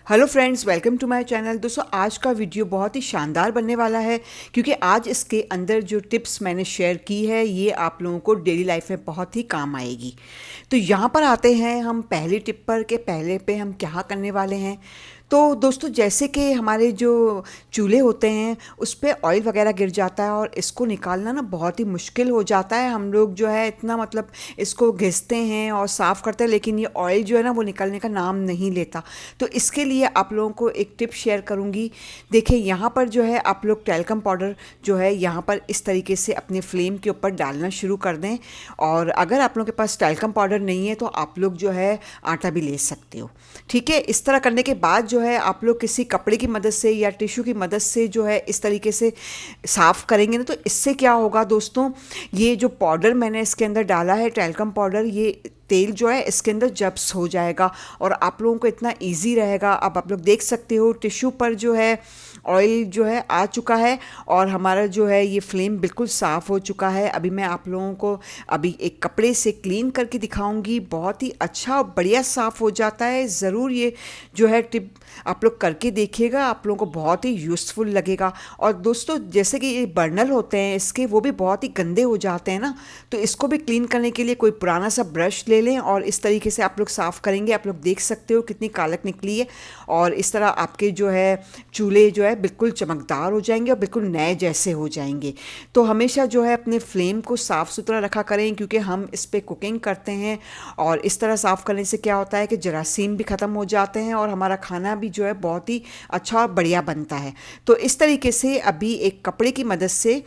Hello friends, welcome to my channel. दोस्तों, आज का वीडियो बहुत ही शानदार बनने वाला है क्योंकि आज इसके अंदर जो टिप्स मैंने शेयर की है ये आप लोगों को डेली लाइफ में बहुत ही काम आएगी। तो यहाँ पर आते हैं हम पहली टिप पर के पहले पे हम क्या करने वाले हैं। तो दोस्तों, जैसे कि हमारे जो चूल्हे होते हैं उस पे ऑयल वगैरह गिर जाता है और इसको निकालना ना बहुत ही मुश्किल हो जाता है। हम लोग जो है इतना मतलब इसको घिसते हैं और साफ़ करते हैं, लेकिन ये ऑयल जो है ना वो निकलने का नाम नहीं लेता। तो इसके लिए आप लोगों को एक टिप शेयर करूंगी। देखिए, यहाँ पर जो है आप लोग टैल्कम पाउडर जो है यहाँ पर इस तरीके से अपने फ्लेम के ऊपर डालना शुरू कर दें। और अगर आप लोगों के पास टैल्कम पाउडर नहीं है तो आप लोग जो है आटा भी ले सकते हो। ठीक है, इस तरह करने के बाद जो है आप लोग किसी कपड़े की मदद से या टिश्यू की मदद से जो है इस तरीके से साफ़ करेंगे ना, तो इससे क्या होगा दोस्तों, ये जो पाउडर मैंने इसके अंदर डाला है टैल्कम पाउडर, ये तेल जो है इसके अंदर जब्स हो जाएगा और आप लोगों को इतना इजी रहेगा। अब आप लोग देख सकते हो टिश्यू पर जो है ऑयल जो है आ चुका है और हमारा जो है ये फ्लेम बिल्कुल साफ़ हो चुका है। अभी मैं आप लोगों को अभी एक कपड़े से क्लीन करके दिखाऊंगी। बहुत ही अच्छा और बढ़िया साफ़ हो जाता है। ज़रूर ये जो है टिप आप लोग करके देखिएगा, आप लोगों को बहुत ही यूज़फुल लगेगा। और दोस्तों, जैसे कि ये बर्नल होते हैं इसके, वो भी बहुत ही गंदे हो जाते हैं ना, तो इसको भी क्लीन करने के लिए कोई पुराना सा ब्रश ले लें और इस तरीके से आप लोग साफ़ करेंगे। आप लोग देख सकते हो कितनी कालक निकली है और इस तरह आपके जो है चूल्हे जो है बिल्कुल चमकदार हो जाएंगे और बिल्कुल नए जैसे हो जाएंगे। तो हमेशा जो है अपने फ्लेम को साफ़ सुथरा रखा करें क्योंकि हम इस पर कुकिंग करते हैं और इस तरह साफ़ करने से क्या होता है कि जरासीम भी ख़त्म हो जाते हैं और हमारा खाना भी जो है बहुत ही अच्छा और बढ़िया बनता है। तो इस तरीके से अभी एक कपड़े की मदद से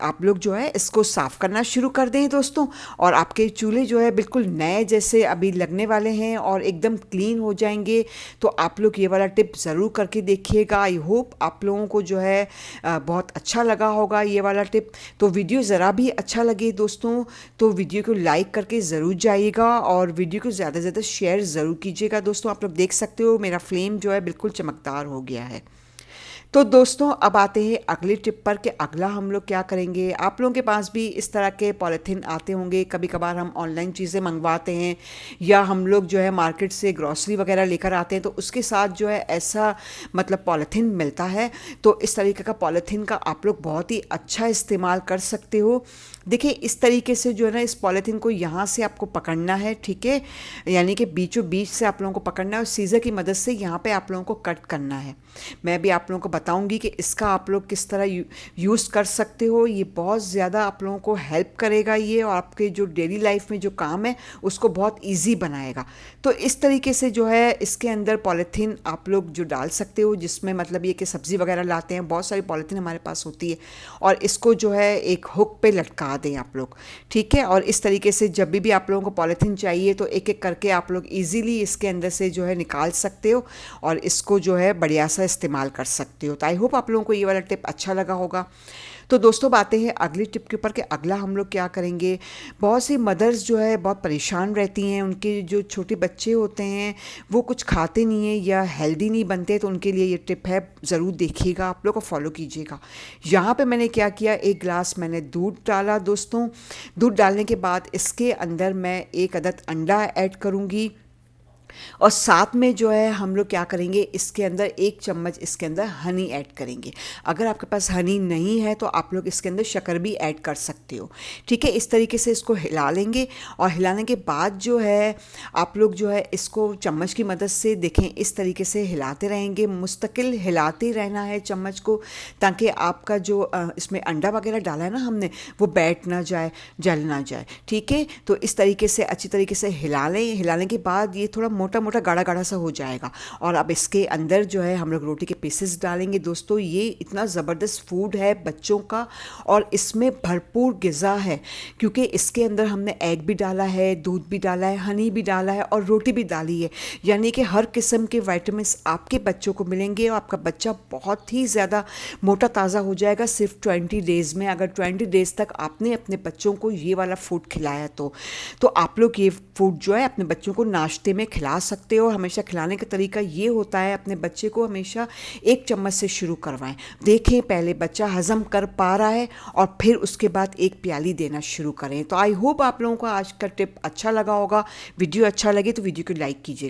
आप लोग जो है इसको साफ़ करना शुरू कर दें दोस्तों, और आपके चूल्हे जो है बिल्कुल नए जैसे अभी लगने वाले हैं और एकदम क्लीन हो जाएंगे। तो आप लोग ये वाला टिप ज़रूर करके देखिएगा। आई होप आप लोगों को जो है बहुत अच्छा लगा होगा ये वाला टिप। तो वीडियो ज़रा भी अच्छा लगे दोस्तों तो वीडियो को लाइक करके ज़रूर जाइएगा और वीडियो को ज़्यादा से ज़्यादा शेयर ज़रूर कीजिएगा। दोस्तों, आप लोग देख सकते हो मेरा फ्लेम जो है बिल्कुल चमकदार हो गया है। तो दोस्तों, अब आते हैं अगली टिप पर कि अगला हम लोग क्या करेंगे। आप लोगों के पास भी इस तरह के पॉलीथीन आते होंगे। कभी कभार हम ऑनलाइन चीज़ें मंगवाते हैं या हम लोग जो है मार्केट से ग्रॉसरी वगैरह लेकर आते हैं तो उसके साथ जो है ऐसा मतलब पॉलीथीन मिलता है। तो इस तरीके का पॉलीथीन का आप लोग बहुत ही अच्छा इस्तेमाल कर सकते हो। देखिए, इस तरीके से जो है ना इस पॉलीथीन को यहाँ से आपको पकड़ना है, ठीक है, यानी कि बीचों बीच से आप लोगों को पकड़ना है और सीज़र की मदद से यहाँ पे आप लोगों को कट करना है। मैं भी आप लोगों को बताऊंगी कि इसका आप लोग किस तरह यूज़ कर सकते हो। ये बहुत ज़्यादा आप लोगों को हेल्प करेगा ये, और आपके जो डेली लाइफ में जो काम है उसको बहुत ईजी बनाएगा। तो इस तरीके से जो है इसके अंदर पॉलीथीन आप लोग जो डाल सकते हो, जिसमें मतलब ये कि सब्ज़ी वगैरह लाते हैं, बहुत सारी पॉलीथीन हमारे पास होती है, और इसको जो है एक हुक पे लटका दें आप लोग, ठीक है। और इस तरीके से जब भी आप लोगों को पॉलीथीन चाहिए तो एक एक करके आप लोग ईजीली इसके अंदर से जो है निकाल सकते हो और इसको जो है बढ़िया सा इस्तेमाल कर सकते हो। तो आई होप आप लोगों को ये वाला टिप अच्छा लगा होगा। तो दोस्तों, बातें हैं अगली टिप के ऊपर कि अगला हम लोग क्या करेंगे। बहुत सी मदर्स जो है बहुत परेशान रहती हैं, उनके जो छोटे बच्चे होते हैं वो कुछ खाते नहीं हैं या हेल्दी नहीं बनते, तो उनके लिए ये टिप है, ज़रूर देखिएगा, आप लोग को फॉलो कीजिएगा। यहाँ पे मैंने क्या किया, एक गिलास मैंने दूध डाला दोस्तों। दूध डालने के बाद इसके अंदर मैं एक अदद अंडा ऐड करूँगी और साथ में जो है हम लोग क्या करेंगे, इसके अंदर एक चम्मच इसके अंदर हनी ऐड करेंगे। अगर आपके पास हनी नहीं है तो आप लोग इसके अंदर शक्कर भी ऐड कर सकते हो, ठीक है। इस तरीके से इसको हिला लेंगे और हिलाने के बाद जो है आप लोग जो है इसको चम्मच की मदद से देखें इस तरीके से हिलाते रहेंगे, मुस्तकिल हिलाते रहना है चम्मच को, ताकि आपका जो इसमें अंडा वगैरह डाला है ना हमने, वो बैठ ना जाए, जल ना जाए, ठीक है। तो इस तरीके से अच्छी तरीके से हिला लें। हिलाने के बाद ये थोड़ा मोटा मोटा गाढ़ा गाढ़ा सा हो जाएगा और अब इसके अंदर जो है हम लोग रोटी के पीसेस डालेंगे। दोस्तों, ये इतना ज़बरदस्त फूड है बच्चों का और इसमें भरपूर ग़िज़ा है क्योंकि इसके अंदर हमने एग भी डाला है, दूध भी डाला है, हनी भी डाला है और रोटी भी डाली है, यानी कि हर किस्म के विटामिन्स आपके बच्चों को मिलेंगे और आपका बच्चा बहुत ही ज़्यादा मोटा ताज़ा हो जाएगा सिर्फ 20 डेज़ में। अगर 20 डेज़ तक आपने अपने बच्चों को ये वाला फूड खिलाया तो आप लोग ये फूड जो है अपने बच्चों को नाश्ते में खिला सकते हो। हमेशा खिलाने का तरीका ये होता है, अपने बच्चे को हमेशा एक चम्मच से शुरू करवाएं। देखें पहले बच्चा हजम कर पा रहा है और फिर उसके बाद एक प्याली देना शुरू करें। तो आई होप आप लोगों को आज का टिप अच्छा लगा होगा। वीडियो अच्छा लगे तो वीडियो को लाइक कीजिए।